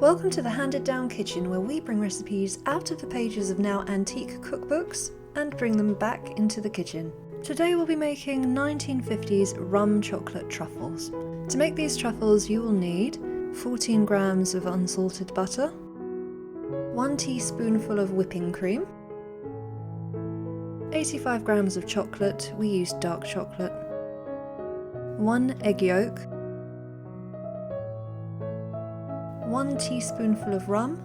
Welcome to the Handed Down Kitchen, where we bring recipes out of the pages of now antique cookbooks and bring them back into the kitchen. Today we'll be making 1950s rum chocolate truffles. To make these truffles you will need 14 grams of unsalted butter, 1 teaspoonful of whipping cream, 85 grams of chocolate, we used dark chocolate, 1 egg yolk, 1 teaspoonful of rum,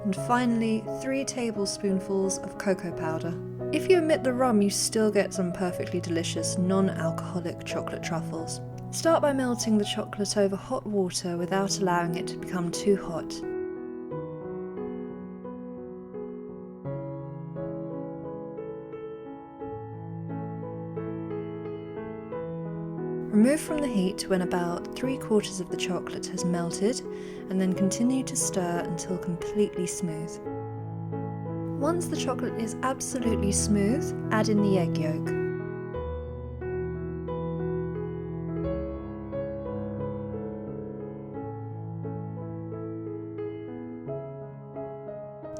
and finally 3 tablespoonfuls of cocoa powder. If you omit the rum, you still get some perfectly delicious non-alcoholic chocolate truffles. Start by melting the chocolate over hot water without allowing it to become too hot. Remove from the heat when about 3/4 of the chocolate has melted, and then continue to stir until completely smooth. Once the chocolate is absolutely smooth, add in the egg yolk.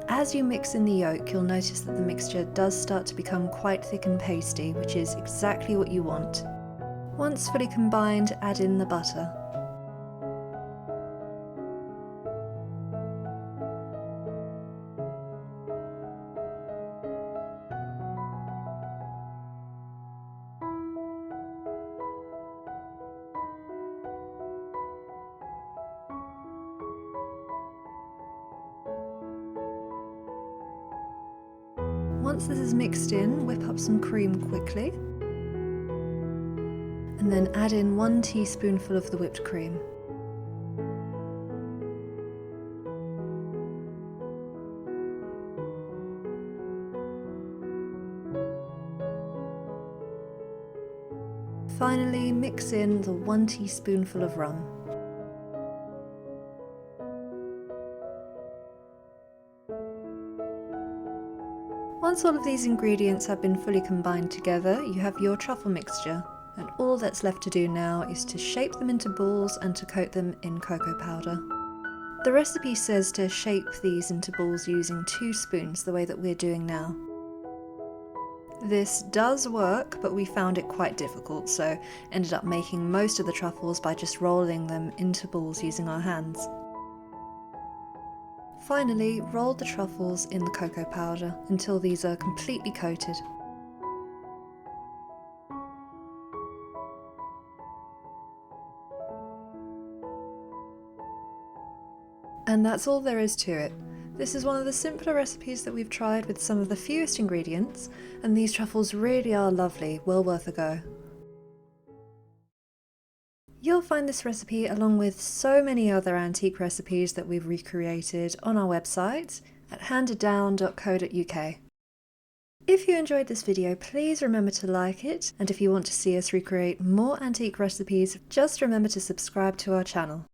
As you mix in the yolk, you'll notice that the mixture does start to become quite thick and pasty, which is exactly what you want. Once fully combined, add in the butter. Once this is mixed in, whip up some cream quickly, and then add in 1 teaspoonful of the whipped cream. Finally, mix in the 1 teaspoonful of rum. Once all of these ingredients have been fully combined together, you have your truffle mixture, and all that's left to do now is to shape them into balls and to coat them in cocoa powder. The recipe says to shape these into balls using 2 spoons, the way that we're doing now. This does work, but we found it quite difficult, so ended up making most of the truffles by just rolling them into balls using our hands. Finally, roll the truffles in the cocoa powder until these are completely coated. And that's all there is to it. This is one of the simpler recipes that we've tried with some of the fewest ingredients, and these truffles really are lovely, well worth a go. You'll find this recipe along with so many other antique recipes that we've recreated on our website at handeddown.co.uk. If you enjoyed this video, please remember to like it, and if you want to see us recreate more antique recipes, just remember to subscribe to our channel.